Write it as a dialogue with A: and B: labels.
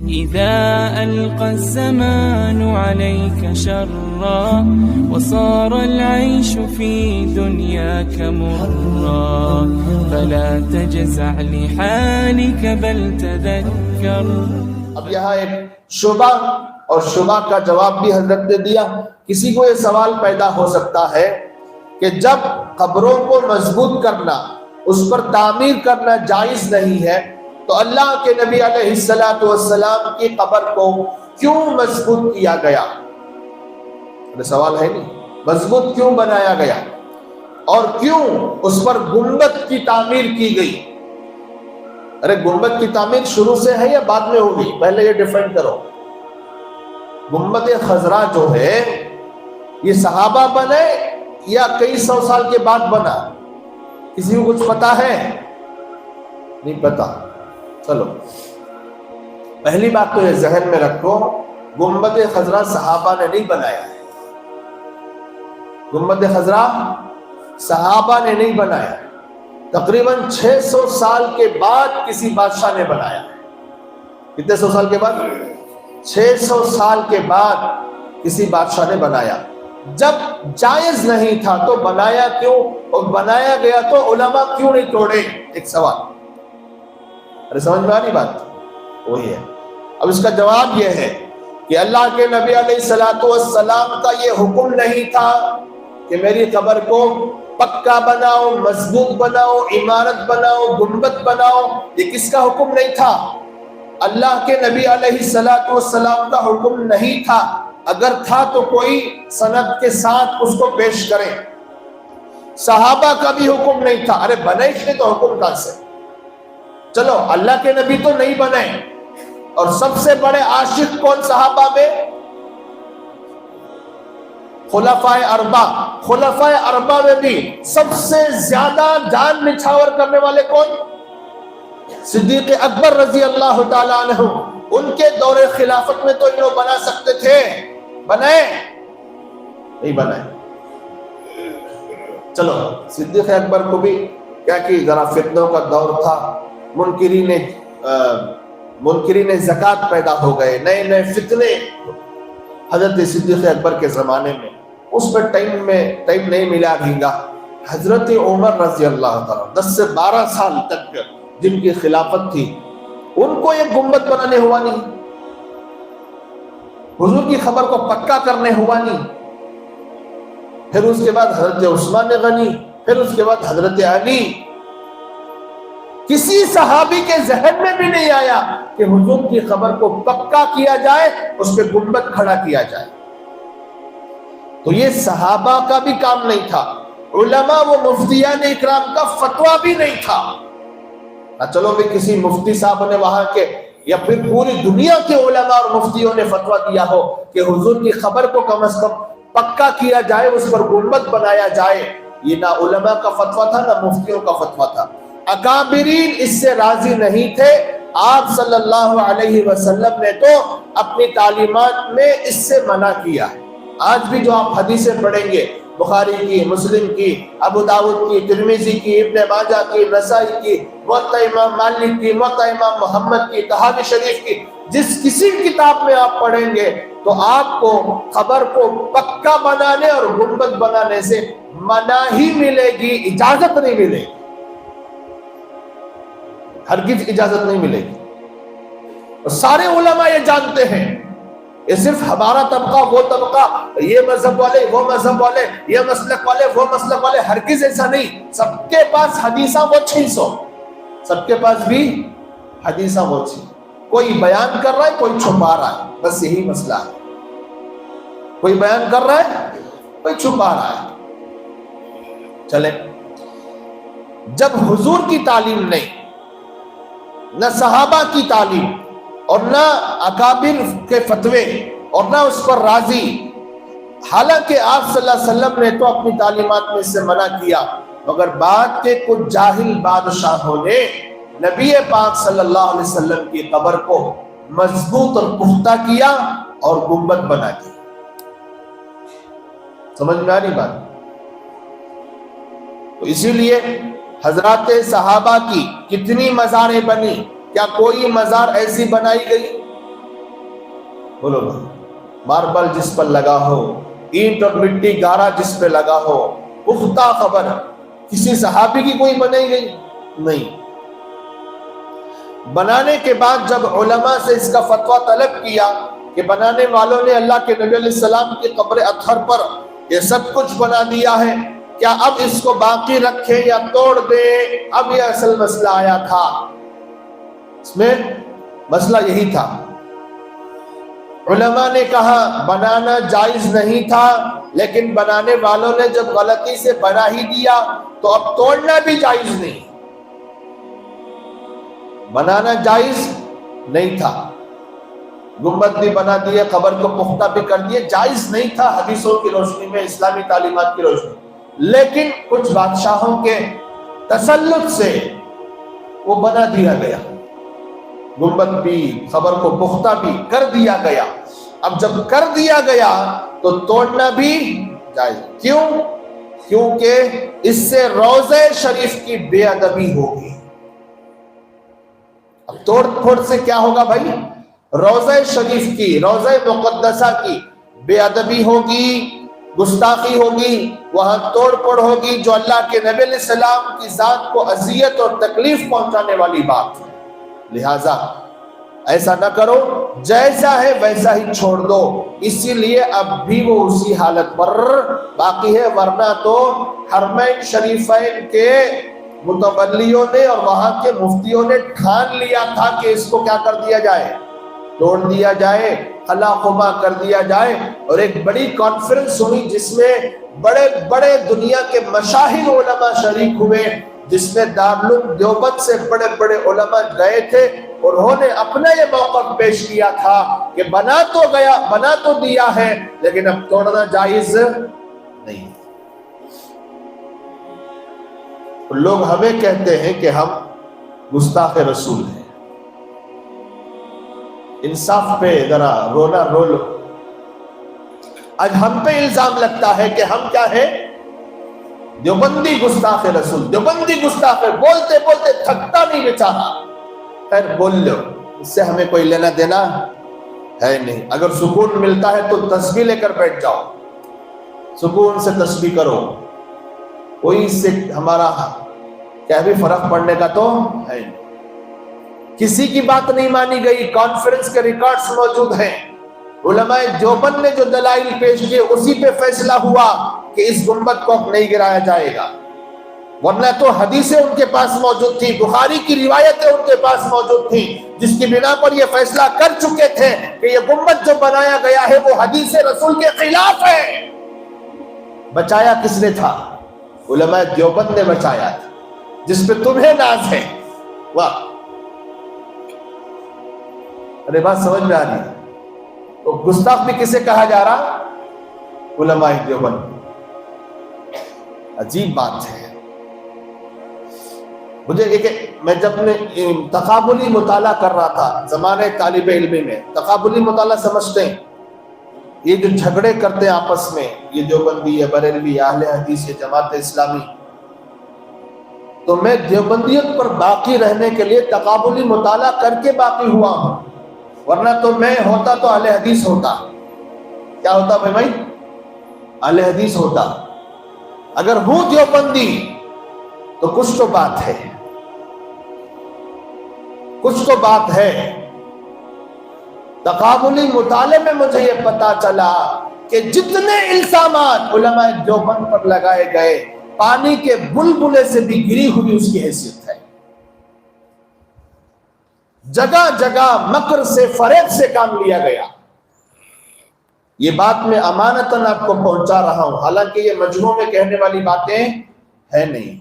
A: إذا ألقى الزمان عليك شرا وصار العيش في دنياك مرا فلا تجزع لحالك بل تذكر.
B: اب یہاں ایک شبہ اور شبہ کا جواب بھی حضرت نے دیا. کسی کو یہ سوال پیدا ہو سکتا ہے کہ جب قبروں کو مضبوط کرنا، اس پر تعمیر کرنا جائز نہیں ہے تو اللہ کے نبی علیہ السلام کی قبر کو کیوں مضبوط کیا گیا؟ سوال ہے نہیں، مضبوط کیوں بنایا گیا اور کیوں اس پر گنبد کی تعمیر کی گئی؟ ارے گنبد کی تعمیر شروع سے ہے یا بعد میں ہوگی؟ پہلے یہ ڈیفائن کرو. گنبد خضرا جو ہے یہ صحابہ بنے یا کئی سو سال کے بعد بنا؟ کسی کو کچھ پتا ہے؟ نہیں پتا. چلو پہلی بات تو یہ ذہن میں رکھو، گنبد خضرا صحابہ نے نہیں بنایا ہے. گنبد خضرا صحابہ نے نہیں بنایا، تقریباً 600 سال کے بعد کسی بادشاہ نے بنایا. کتنے سو سال کے بعد؟ 600 سال کے بعد کسی بادشاہ نے بنایا. جب جائز نہیں تھا تو بنایا کیوں؟ اور بنایا گیا تو علماء کیوں نہیں توڑے؟ ایک سوال. ارے سمجھ میں آ رہی بات؟ وہی ہے. اب اس کا جواب یہ ہے کہ اللہ کے نبی علیہ السلام کا یہ حکم نہیں تھا کہ میری قبر کو پکا بناؤ، مضبوط بناؤ، عمارت بناؤ، گنبد بناؤ. یہ کس کا حکم نہیں تھا؟ اللہ کے نبی علیہ السلام کا حکم نہیں تھا. اگر تھا تو کوئی سند کے ساتھ اس کو پیش کرے. صحابہ کا بھی حکم نہیں تھا. ارے بنے اس نے تو حکم کہاں سے؟ چلو اللہ کے نبی تو نہیں بنے، اور سب سے بڑے عاشق کون صحابہ میں؟ خلفائے اربع. خلفائے اربع میں بھی سب سے زیادہ جان نچھاور کرنے والے کون؟ صدیق اکبر رضی اللہ تعالی عنہ. ان کے دور خلافت میں تو انہوں بنا سکتے تھے، بنے نہیں بنائے. چلو صدیق اکبر کو بھی کیا کہ ذرا فتنوں کا دور تھا، منکرین زکوٰۃ پیدا ہو گئے، نئے نئے فتنے حضرت صدیق اکبر کے زمانے میں. اس پر ٹائم نہیں ملا بھینگا. حضرت عمر رضی اللہ تعالیٰ 10 سے 12 سال تک جن کی خلافت تھی، ان کو ایک گنبد بنانے ہوا نہیں، حضور کی خبر کو پکا کرنے ہوا نہیں. پھر اس کے بعد حضرت عثمان غنی، پھر اس کے بعد حضرت علی. کسی صحابی کے ذہن میں بھی نہیں آیا کہ حضور کی خبر کو پکا کیا جائے، اس پہ گنبد کھڑا کیا جائے. تو یہ صحابہ کا بھی کام نہیں تھا، علماء و مفتیان اکرام کا فتویٰ بھی نہیں تھا. چلو بھی کسی مفتی صاحب نے وہاں کے یا پھر پوری دنیا کے علماء اور مفتیوں نے فتویٰ دیا ہو کہ حضور کی خبر کو کم از کم پکا کیا جائے، اس پر گنبد بنایا جائے. یہ نہ علماء کا فتویٰ تھا نہ مفتیوں کا فتویٰ تھا. اکابرین اس سے راضی نہیں تھے. آپ صلی اللہ علیہ وسلم نے تو اپنی تعلیمات میں اس سے منع کیا. آج بھی جو آپ حدیثیں پڑھیں گے، بخاری کی، مسلم کی، ابو داؤد کی، ترمذی کی، ابن ماجہ کی، نسائی کی، موطا امام مالک کی، موطا امام محمد کی، طحاوی شریف کی، جس کسی کتاب میں آپ پڑھیں گے تو آپ کو خبر کو پکا بنانے اور گنبد بنانے سے منع ہی ملے گی، اجازت نہیں ملے گی، ہرگز اجازت نہیں ملے گی. اور سارے علماء یہ جانتے ہیں. یہ صرف ہمارا طبقہ، وہ طبقہ، یہ مذہب والے، وہ مذہب والے، یہ مسلک والے، وہ مسلک والے، ہرگز ایسا نہیں. سب کے پاس حدیثاں وہ 600، سب کے پاس بھی حدیثاں وہ 600. کوئی بیان کر رہا ہے، کوئی چھپا رہا ہے، بس یہی مسئلہ ہے. کوئی بیان کر رہا ہے، کوئی چھپا رہا ہے. چلے، جب حضور کی تعلیم نہیں، نہ صحابہ کی تعلیم اور نہ اکابر کے فتوے اور نہ اس پر راضی، حالانکہ آپ صلی اللہ علیہ وسلم نے تو اپنی تعلیمات میں اس سے منع کیا، مگر بعد کے کچھ جاہل بادشاہوں نے نبی پاک صلی اللہ علیہ وسلم کی قبر کو مضبوط اور پختہ کیا اور گنبد بنا دی. سمجھ میں آ رہی بات؟ تو اسی لیے حضرات صحابہ کی کتنی مزاریں بنی، کیا کوئی مزار ایسی بنائی گئی بولو بھائی، ماربل جس پر لگا ہو، اینٹ اور مٹی گارا جس پہ لگا ہو، پختہ خبر کسی صحابی کی کوئی بنائی گئی نہیں۔ بنانے کے بعد جب علماء سے اس کا فتویٰ طلب کیا کہ بنانے والوں نے اللہ کے نبی علیہ السلام کی قبر اطہر پر یہ سب کچھ بنا دیا ہے، کیا اب اس کو باقی رکھیں یا توڑ دیں؟ اب یہ اصل مسئلہ آیا تھا، اس میں مسئلہ یہی تھا۔ علماء نے کہا بنانا جائز نہیں تھا، لیکن بنانے والوں نے جب غلطی سے بنا ہی دیا تو اب توڑنا بھی جائز نہیں، بنانا جائز نہیں تھا، گنبد بھی بنا دیے، قبر کو پختہ بھی کر دیے، جائز نہیں تھا حدیثوں کی روشنی میں، اسلامی تعلیمات کی روشنی میں، لیکن کچھ بادشاہوں کے تسلط سے وہ بنا دیا گیا، گنبد بھی قبر کو پختہ بھی کر دیا گیا۔ اب جب کر دیا گیا تو توڑنا بھی جائز، کیوں؟ کیونکہ اس سے روضہ شریف کی بے ادبی ہوگی۔ اب توڑ پھوڑ سے کیا ہوگا بھائی؟ روضہ شریف کی، روضہ مقدسہ کی بے ادبی ہوگی، گستاخی ہوگی، وہاں توڑ پھوڑ ہوگی، جو اللہ کے نبی علیہ السلام کی ذات کو اذیت اور تکلیف پہنچانے والی بات ہے۔ لہٰذا ایسا نہ کرو، جیسا ہے ویسا ہی چھوڑ دو۔ اسی لیے اب بھی وہ اسی حالت پر باقی ہے، ورنہ تو حرمین شریفین کے متولیوں نے اور وہاں کے مفتیوں نے ٹھان لیا تھا کہ اس کو کیا کر دیا جائے، توڑ دیا جائے، خلا خما کر دیا جائے۔ اور ایک بڑی کانفرنس ہوئی جس میں بڑے بڑے دنیا کے مشاہیر علماء شریک ہوئے، جس میں دارالعلوم دیوبند سے بڑے بڑے علماء گئے تھے، اور انہوں نے اپنا یہ موقف پیش کیا تھا کہ بنا تو دیا ہے لیکن اب توڑنا جائز نہیں۔ لوگ ہمیں کہتے ہیں کہ ہم گستاخ رسول ہیں، انصاف پہ ذرا رونا رو لو۔ آج ہم پہ الزام لگتا ہے کہ ہم کیا ہیں؟ دیوبندی گستاخ رسول، دیوبندی گستاخ، بولتے بولتے تھکتا نہیں بیچارہ۔ خیر بول لو، اس سے ہمیں کوئی لینا دینا ہے نہیں۔ اگر سکون ملتا ہے تو تسبیح لے کر بیٹھ جاؤ، سکون سے تسبیح کرو، کوئی اس سے ہمارا کیا بھی فرق پڑنے کا تو ہے نہیں۔ کسی کی بات نہیں مانی گئی، کانفرنس کے ریکارڈز موجود ہیں، علماء دیوبند نے جو دلائل پیش کیے اسی پہ فیصلہ ہوا کہ اس گنبد کو اب نہیں گرایا جائے گا، ورنہ تو حدیثیں ان کے پاس موجود تھی، بخاری کی روایتیں ان کے پاس موجود تھی، جس کی بنا پر یہ فیصلہ کر چکے تھے کہ یہ گنبد جو بنایا گیا ہے وہ حدیث رسول کے خلاف ہے۔ بچایا کس نے تھا؟ علماء دیوبند نے بچایا تھا، جس پہ تمہیں ناز ہے۔ واہ، ارے بات سمجھ میں آ رہی ہے؟ تو گستاخ بھی کسے کہا جا رہا؟ علماء دیوبند۔ عجیب بات ہے۔ مجھے میں جب تقابلی مطالعہ کر رہا تھا زمانے طالب علمی میں، تقابلی مطالعہ سمجھتے ہیں، یہ جو جھگڑے کرتے ہیں آپس میں، یہ دیوبندی یا بریلوی یا اہل حدیث یا جماعت اسلامی، تو میں دیوبندیت پر باقی رہنے کے لیے تقابلی مطالعہ کر کے باقی ہوا ہوں، ورنہ تو میں ہوتا تو اہل حدیث ہوتا۔ کیا ہوتا بھائی؟ اہل حدیث ہوتا۔ اگر ہوں دیوبندی تو کچھ تو بات ہے، کچھ تو بات ہے۔ تقابلی مطالعے میں مجھے یہ پتا چلا کہ جتنے الزامات علماء دیوبند پر لگائے گئے، پانی کے بلبلے سے بھی گری ہوئی اس کی حیثیت ہے۔ جگہ جگہ مکر سے، فریب سے کام لیا گیا۔ یہ بات میں امانتاً آپ کو پہنچا رہا ہوں، حالانکہ یہ مجموع میں کہنے والی باتیں ہیں نہیں۔